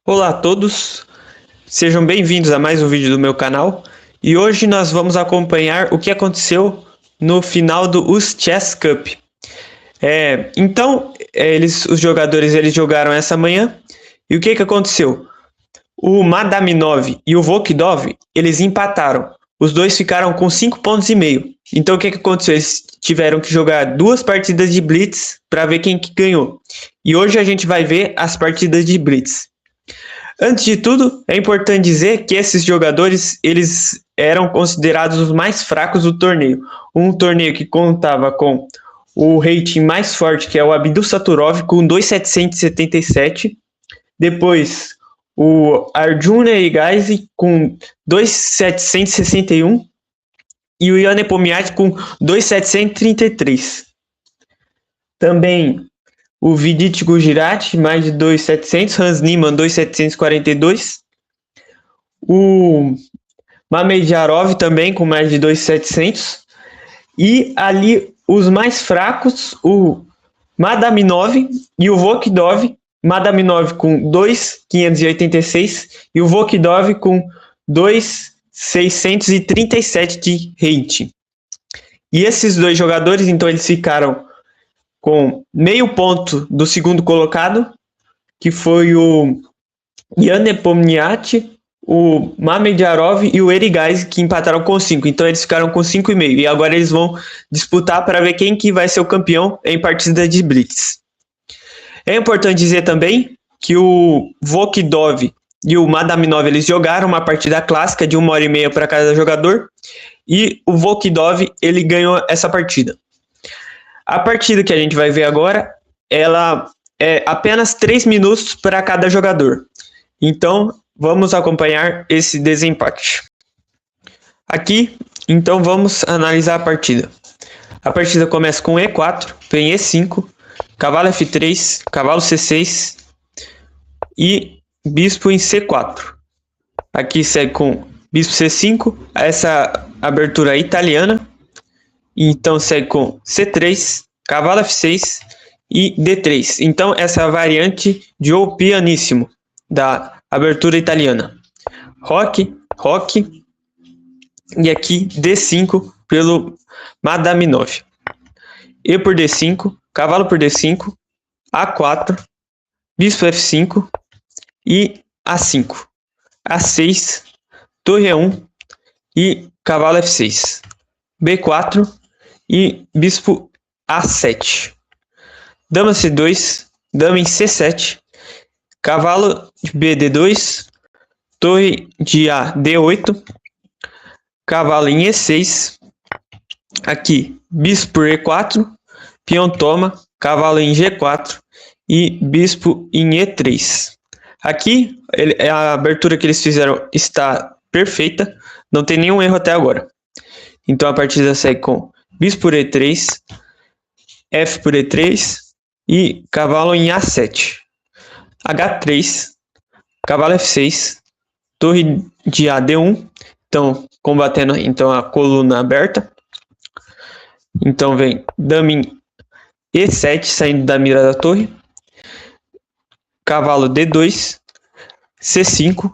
Olá a todos, sejam bem-vindos a mais um vídeo do meu canal e hoje nós vamos acompanhar o que aconteceu no final do US Chess Cup. Os jogadores jogaram essa manhã e o que aconteceu? O Madaminov e o Volkdov, eles empataram, os dois ficaram com 5,5 pontos. Então o que aconteceu? Eles tiveram que jogar duas partidas de Blitz para ver quem que ganhou. E hoje a gente vai ver as partidas de Blitz. Antes de tudo, é importante dizer que esses jogadores eles eram considerados os mais fracos do torneio. Um torneio que contava com o rating mais forte, que é o Abdussatorov, com 2.777. Depois, o Arjun Erigaisi, com 2.761. E o Ian Nepomniachtchi, com 2.733. Também o Vidit Gujrat, mais de 2.700, Hans Niemann, 2.742, o Mamedyarov também com mais de 2.700, e ali os mais fracos, o Madaminov e o Volkdov, Madaminov com 2.586 e o Volkdov com 2.637 de rating. E esses dois jogadores, então, eles ficaram com meio ponto do segundo colocado, que foi o Ian Nepomniachtchi, o Mamedyarov e o Erigaisi, que empataram com 5. Então eles ficaram com 5,5. E agora eles vão disputar para ver quem que vai ser o campeão em partida de Blitz. É importante dizer também que o Volkdov e o Madaminov eles jogaram uma partida clássica de 1h30 para cada jogador. E o Volkdov ele ganhou essa partida. A partida que a gente vai ver agora, ela é apenas 3 minutos para cada jogador. Então, vamos acompanhar esse desempate. Aqui, então, vamos analisar a partida. A partida começa com E4, vem E5, cavalo F3, cavalo C6 e bispo em C4. Aqui segue com bispo C5, essa abertura italiana. Então segue com C3, cavalo F6 e D3. Então essa é a variante de O pianissimo da abertura italiana. Roque e aqui D5 pelo Madaminov. E por D5, cavalo por D5, A4, bispo F5 e A5. A6, torre E1 e cavalo F6. B4 e bispo A7. Dama C2, dama em C7, cavalo de B D2, torre de A D8, cavalo em E6, aqui bispo por E4, peão toma, cavalo em G4 e bispo em E3. Aqui a abertura que eles fizeram está perfeita, não tem nenhum erro até agora. Então a partida segue com bispo por E3, F por E3 e cavalo em A7. H3, cavalo F6, torre de A D1, então combatendo então a coluna aberta. Então vem dama em E7, saindo da mira da torre. Cavalo D2, C5,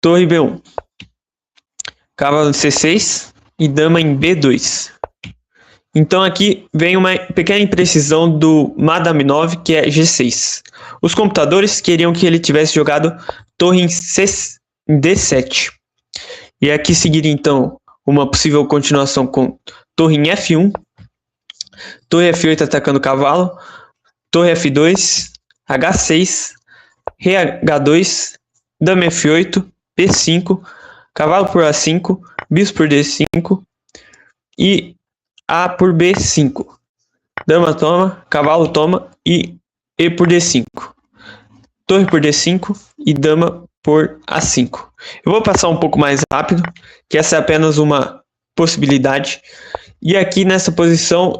torre B1. Cavalo C6 e dama em B2. Então aqui vem uma pequena imprecisão do Madaminov, que é G6. Os computadores queriam que ele tivesse jogado torre em D7. E aqui seguiria então uma possível continuação com torre em F1, torre F8 atacando o cavalo, torre F2, H6, rei H2, dama F8, B5, cavalo por A5, bispo por D5 e A por B5. Dama toma, cavalo toma e E por D5. Torre por D5 e dama por A5. Eu vou passar um pouco mais rápido, que essa é apenas uma possibilidade. E aqui nessa posição,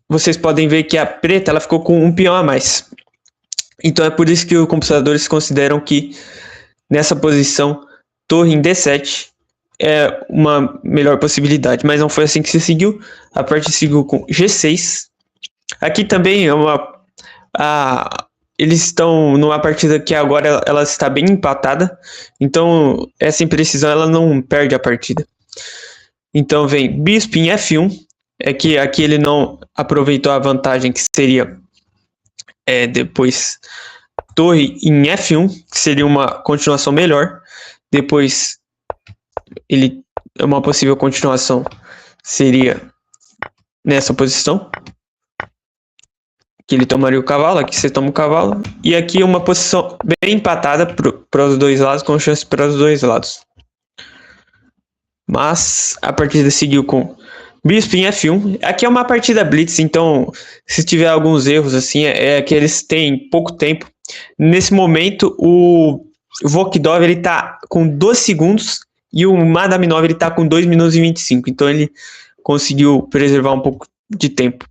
vocês podem ver que a preta ela ficou com um peão a mais. Então é por isso que os computadores consideram que nessa posição, torre em D7 é uma melhor possibilidade, mas não foi assim que se seguiu. A parte seguiu com G6. Aqui também é eles estão numa partida que agora ela está bem empatada. Então, essa imprecisão ela não perde a partida. Então vem bispo em F1. É que aqui ele não aproveitou a vantagem que seria depois torre em F1, que seria uma continuação melhor. Depois uma possível continuação seria nessa posição, que ele tomaria o cavalo, aqui você toma o cavalo, e aqui uma posição bem empatada para os dois lados, com chance para os dois lados. Mas a partida seguiu com bispo em F1. Aqui é uma partida blitz, então se tiver alguns erros assim, é que eles têm pouco tempo. Nesse momento, o Volkdov ele tá com 2 segundos e o Madaminov ele tá com 2 minutos e 25. Então ele conseguiu preservar um pouco de tempo.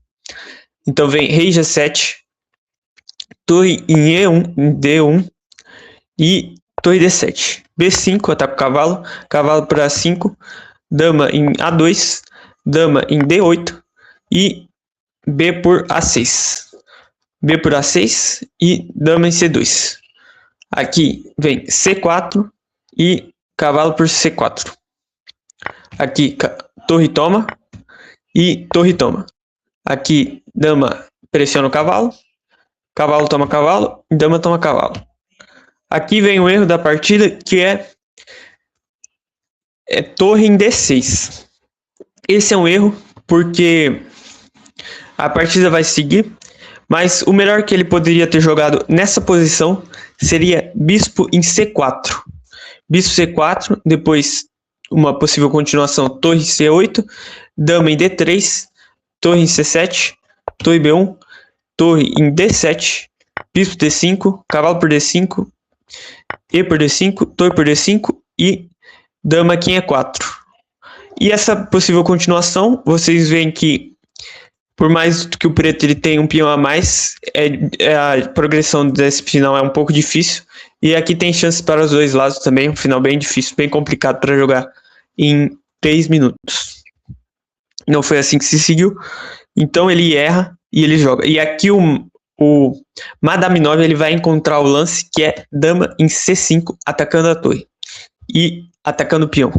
Então vem rei G7, torre em E1, em D1 e torre D7. B5, ataca o cavalo, cavalo para A5, dama em A2, dama em D8 e B por A6. B por A6 e dama em C2. Aqui vem C4 e cavalo por C4. Aqui torre toma e torre toma. Aqui dama pressiona o cavalo, cavalo toma cavalo, dama toma cavalo. Aqui vem o erro da partida, que é torre em D6. Esse é um erro porque a partida vai seguir, mas o melhor que ele poderia ter jogado nessa posição seria bispo em C4. Bispo C4, depois uma possível continuação, torre C8, dama em D3, torre em C7, torre B1, torre em D7, bispo D5, cavalo por D5, E por D5, torre por D5 e dama aqui em E4. E essa possível continuação, vocês veem que por mais que o preto ele tenha um peão a mais, a progressão desse final é um pouco difícil. E aqui tem chances para os dois lados também, um final bem difícil, bem complicado para jogar em 3 minutos. Não foi assim que se seguiu. Então ele erra e ele joga. E aqui o Madaminov ele vai encontrar o lance que é dama em C5, atacando a torre e atacando o peão.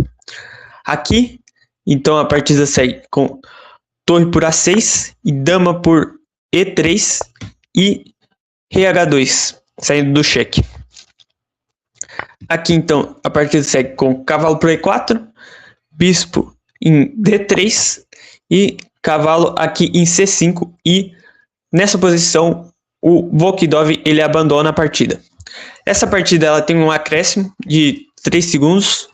Aqui, então a partida segue com torre por A6 e dama por E3 e rei H2, saindo do cheque. Aqui então a partida segue com cavalo por E4, bispo em D3 e cavalo aqui em C5, e nessa posição o Volkdov ele abandona a partida. Essa partida ela tem um acréscimo de 3 segundos.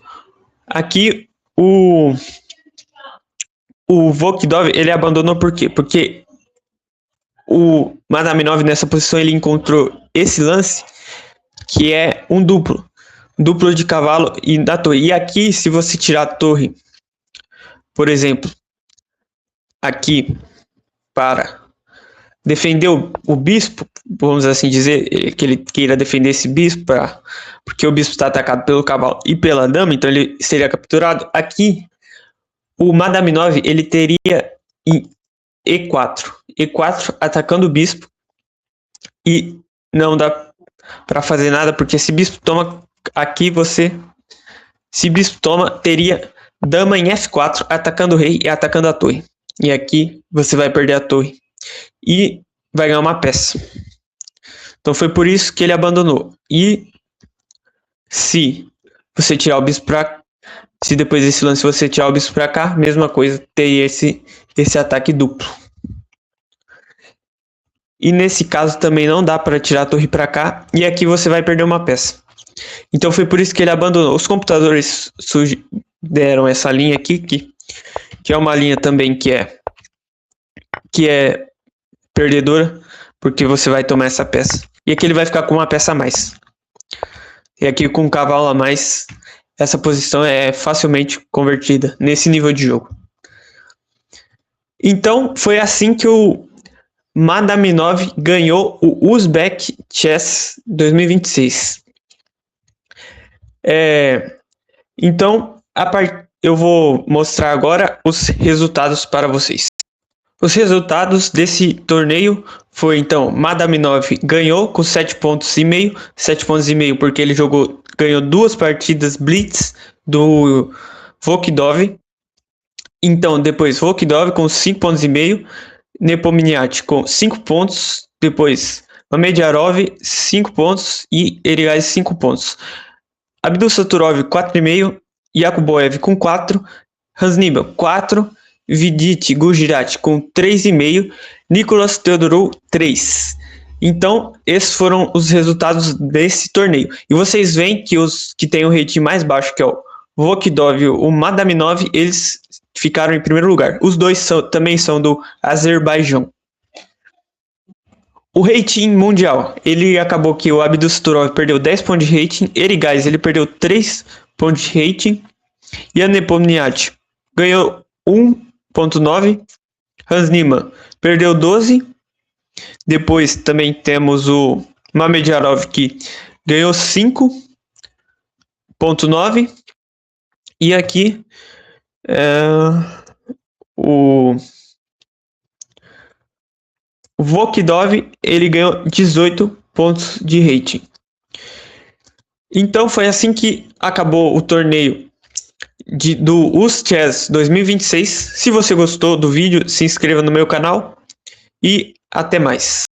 Aqui o Volkdov ele abandonou por quê? Porque o Madaminov nessa posição ele encontrou esse lance que é um duplo de cavalo e da torre. E aqui, se você tirar a torre, por exemplo, aqui para defender o bispo, vamos assim dizer, que ele queira defender esse bispo, porque o bispo está atacado pelo cavalo e pela dama, então ele seria capturado. Aqui, o Madaminov ele teria em E4 atacando o bispo, e não dá para fazer nada, porque se bispo toma aqui, se bispo toma, teria dama em F4 atacando o rei e atacando a torre, e aqui você vai perder a torre e vai ganhar uma peça. Então foi por isso que ele abandonou. E se você tirar o bispo para, se depois desse lance você tirar o bispo para cá, mesma coisa, teria esse ataque duplo. E nesse caso também não dá para tirar a torre para cá, e aqui você vai perder uma peça. Então foi por isso que ele abandonou. Os computadores deram essa linha aqui, que é uma linha também que é perdedora, porque você vai tomar essa peça. E aqui ele vai ficar com uma peça a mais. E aqui com um cavalo a mais, essa posição é facilmente convertida nesse nível de jogo. Então foi assim que o Madaminov ganhou o Uzbek Chess 2026. Então, eu vou mostrar agora os resultados para vocês. Os resultados desse torneio foi, então, Madaminov ganhou com 7,5 pontos, 7,5 pontos porque ele ganhou 2 partidas blitz do Vokdov. Então, depois Vokdov com 5,5 pontos, Nepomniachtchi com 5 pontos, depois Mamedjarov 5 pontos e Erigaisi 5 pontos. Abdussatorov 4,5, Yakuboev com 4, Hansnibal 4, Vidit Gujarat com 3,5, Nicolas Theodorou 3. Então, esses foram os resultados desse torneio. E vocês veem que os que têm o rating mais baixo, que é o Vokdov e o Madaminov, eles ficaram em primeiro lugar. Os dois também são do Azerbaijão. O rating mundial, ele acabou que o Abdussatorov perdeu 10 pontos de rating, Erigaisi ele perdeu 3 pontos de rating, e a Nepomniachtchi ganhou 1,9, Hansnibal perdeu 12, depois também temos o Mamedjarov que ganhou 5,9, e aqui o Vokdov ele ganhou 18 pontos de rating. Então foi assim que acabou o torneio do USChess 2026. Se você gostou do vídeo, se inscreva no meu canal e até mais.